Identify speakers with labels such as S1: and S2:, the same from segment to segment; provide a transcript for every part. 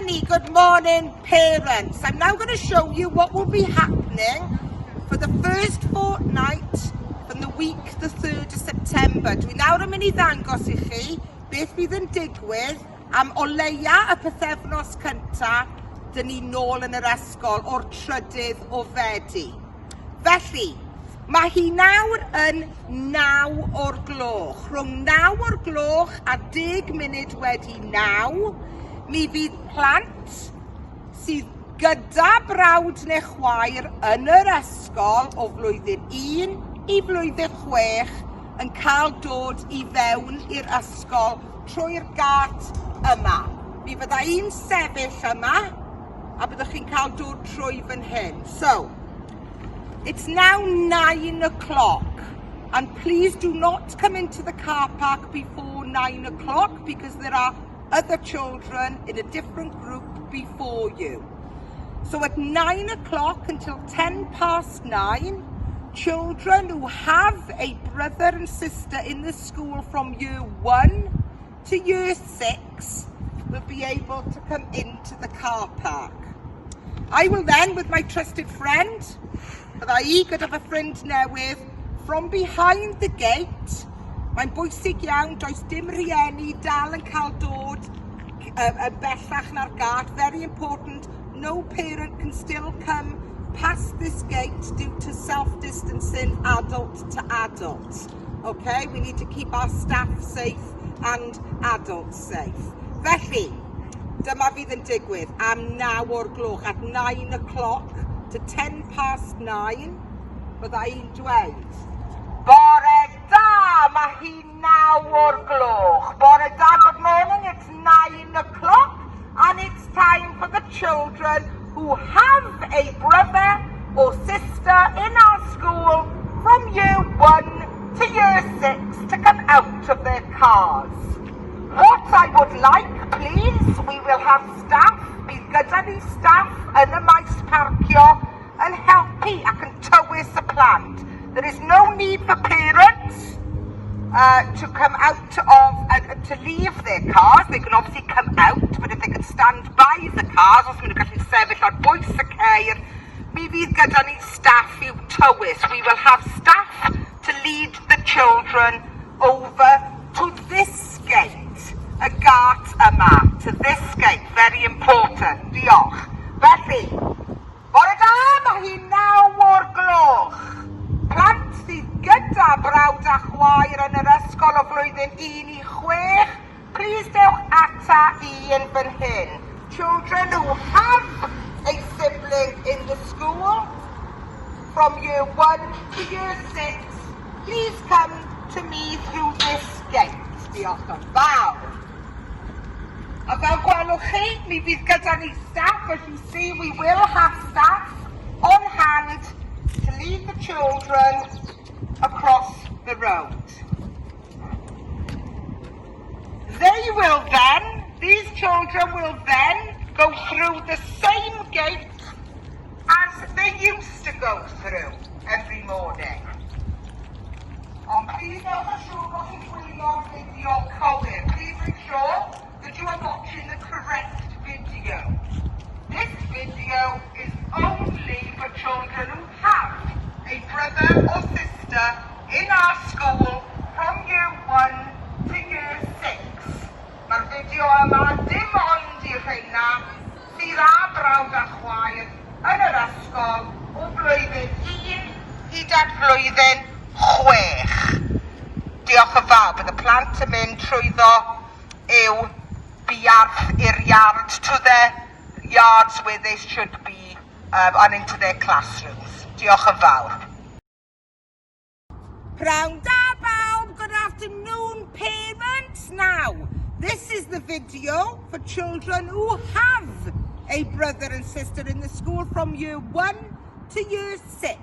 S1: Good morning, parents. I'm now going to show you what will be happening for the first fortnight from the week the 3rd of September. Dwi nawr yn mynd I ddangos I chi beth bydd yn digwydd am o leia y pythefnos cyntaf dyn ni nôl yn yr ysgol o'r 3 o Fedi. Felly, mae hi nawr yn 9 o'r gloch. Rhwng 9 o'r gloch a 10 munud wedi 9, mi fydd plant sydd gyda brawd neu chwaer yn yr ysgol o flwyddyn 1 I flwyddyn 6 yn cael dod I fewn i'r ysgol trwy'r gat yma. Mi fydda un sefyll yma a byddwch chi'n cael dod trwy fan hyn. So, it's now 9 o'clock and please do not come into the car park before 9 o'clock because there are other children in a different group before you. So at 9 o'clock until 10 past 9, children who have a brother and sister in the school from year 1 to year 6 will be able to come into the car park. I will then, with my trusted friend, bydda I gyda fy ffrind newydd, from behind the gate, mae'n bwysig iawn, does dim rieni dal yn cael dod yn bellach na'r gat. Very important, no parent can still come past this gate due to self-distancing adult to adult. Okay, we need to keep our staff safe and adults safe. Felly, dyma fydd yn digwydd am 9 o'r gloch, at 9 o'clock to 10 past 9, bydda i'n dweud, bore da, mae hi 9 o'r gloch. Bore da, good morning, it's 9 o'clock and it's time for the children who have a brother or sister in our school from year 1 to year 6 to come out of their cars. What I would like, please, we will have staff, bydd gyda ni staff yn y maes parcio yn helpu ac yn tywys y plant. There is no need for parents to come out of, to leave their cars. They can obviously come out, but if they can stand by the cars, os maen nhw'n gallu sefyll ar bwys y ceir, mi fydd gyda ni staff i'w tywys. We will have staff to lead the children over to this gate, y gat yma, to this gate, very important. Diolch. Felly, bore da, mae hi 9 o'r gloch. Plant sydd gyda brawd a chwaer yn yr ysgol o flwyddyn 1 I 6, please dewch ata I yn fan hyn. Children who have a sibling in the school from year 1 to year 6, please come to me through this gate. Diolch yn fawr. A fel gwelwch chi, mi fydd gyda ni staff. As you see, we will have staff on hand to lead the children across the road. These children will then go through the same gate as they used to go through every morning. Ond please don't assume that it's really on video coding. Please make sure that you are watching the correct video. This video is only for children who have a brother or sister in our school from year 1 to year 6. Mae'r fideo yma dim ond i'r rheina sydd â brawd a chwaer yn yr ysgol o flwyddyn 1 hyd at flwyddyn 6. Diolch yn fawr, bydd y plant yn mynd trwyddo i'w biarth i'r yard, to their yards where they should be and into their classrooms. Diolch yn fawr. Pnawn da bawb, good afternoon parents. Now, this is the video for children who have a brother and sister in the school from year 1 to year 6.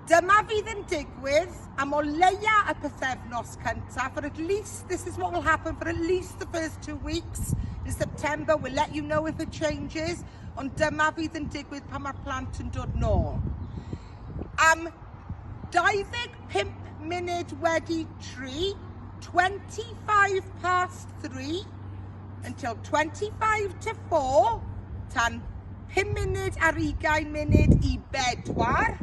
S1: Dyma fydd yn digwydd am o leia y pythefnos cyntaf, for at least, this is what will happen for at least the first 2 weeks in September. We'll let you know if it changes, ond dyma fydd yn digwydd pan mae'r plant yn dod nôl. Am 25 munud wedi 3, 25 past 3, until 25 to 4, tan 5 munud ar 20 munud I 4.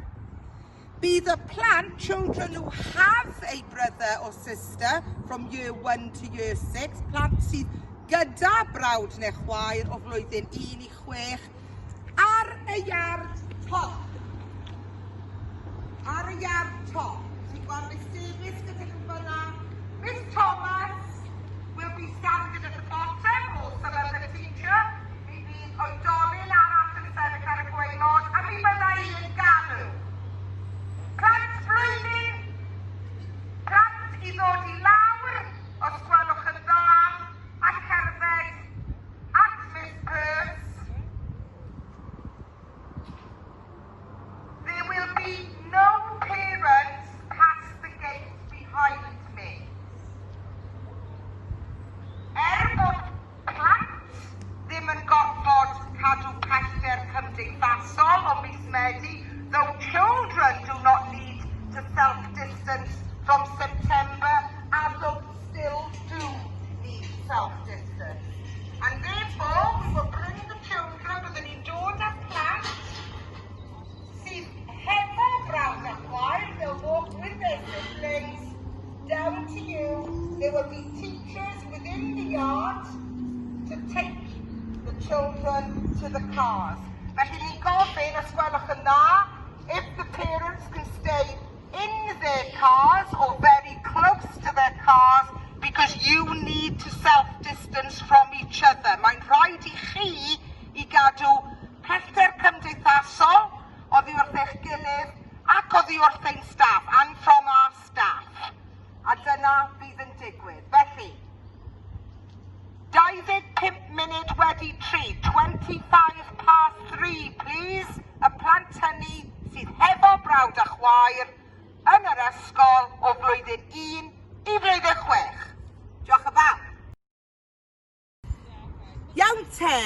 S1: Bydd y plant, children who have a brother or sister from year 1 to year 6, plant sydd gyda brawd neu chwaer o flwyddyn 1 I 6, ar y iard top. Ar y iard top. Ti'n gweld Miss Davies gyda nhw fyna. Miss Thomas will be standing at the bottom, also as a teacher. Mi fydd oedolyn arall yn sefyll ar y gwaelod, a mi bydda i'n galw. Plant blwyddyn, plant I ddod I lawr, os gwelwch yn dda, a cerdded at Miss Purse. There will be no parents past the gate behind me. Bod plant ddim yn gorfod cadw pellter cymdeithasol o mis Medi, though children do not need to self-distance from September, adults still do need self-distance. And therefore, we will bring the children with an dod a plant sydd hefo brawd a chwaer. They'll walk with their siblings down to you. There will be teachers within the yard to take the children to the cars. Felly ni'n gofyn, os gwelwch yn dda, if the parents can stay in their cars or very close to their cars because you need to self-distance from each other. Mae'n rhaid I chi I gadw pellter cymdeithasol oddi wrth eich gilydd ac oddi wrth ein staff, and from our staff. A dyna bydd yn digwydd. Felly, 25 munud wedi 3, 25 past 3, please. Y plant hynny sydd hefo brawd a chwaer yn yr ysgol o flwyddyn 1 I flwyddyn 6. Diolch yn fawr. Iawn te,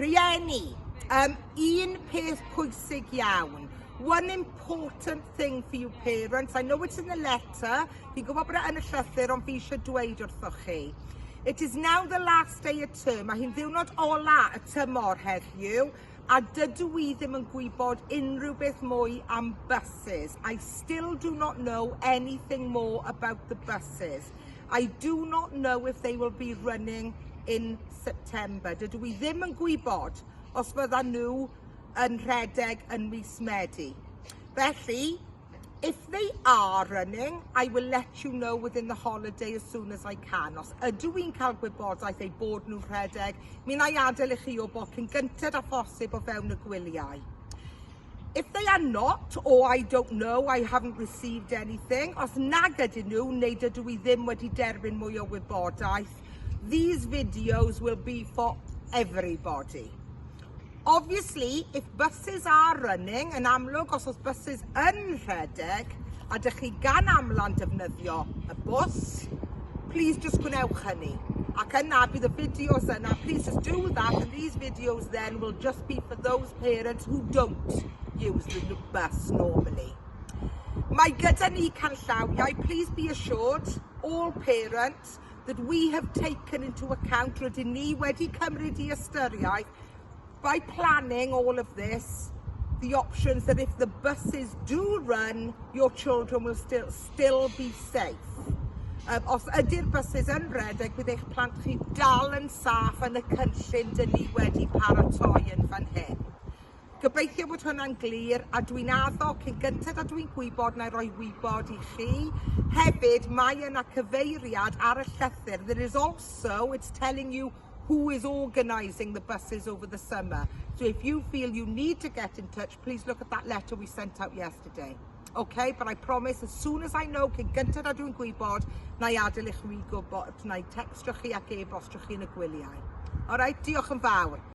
S1: rhieni. Un peth pwysig iawn. One important thing for you parents, I know it's in the letter, fi'n gwybod bod yn y llythyr ond fi eisiau dweud wrthoch chi. It is now the last day of term, a hi'n ddiwrnod ola y tymor heddiw, a dydw I ddim yn gwybod unrhyw beth mwy am buses. I still do not know anything more about the buses. I do not know if they will be running in September. Dydw I ddim yn gwybod os fyddan nhw yn rhedeg yn mis Medi. Felly, if they are running, I will let you know within the holiday as soon as I can. Os ydw i'n cael gwybodaeth eu bod nhw'n rhedeg, mi na I adael I chi o bod cyn gyntaf a phosib o fewn y gwyliau. If they are not, or I don't know, I haven't received anything, os nag ydyn nhw, neu dydw I ddim wedi derbyn mwy o wybodaeth, these videos will be for everybody. Obviously, if buses are running, yn amlwg os oes buses yn rhedeg, a dych chi gan amlan defnyddio y bws, please just gwnewch hynny. Ac yna bydd y fideos yna, please just do that, and these videos then will just be for those parents who don't use the bus normally. Mae gyda ni canllawiau, please be assured, all parents, that we have taken into account, rydyn ni wedi cymryd I ystyriaeth, by planning all of this, the options that if the buses do run, your children will still be safe. Os ydy'r buses yn rhedeg, bydd eich plant chi dal yn saff yn y cynllun dyn ni wedi paratoi yn fan hyn. Gobeithio bod hwnna'n glir, a dwi'n addo cyn gyntaf a dwi'n gwybod na roi wybod I chi. Hefyd, mae yna cyfeiriad ar y llythyr. There is also, it's telling you who is organising the buses over the summer. So if you feel you need to get in touch, please look at that letter we sent out yesterday. Okay, but I promise as soon as I know, cyn gyntaf a dwi'n gwybod, na I adael I chi gwybod, na I textio chi ac e-bostio chi yn y gwyliau. Alright, diolch yn fawr.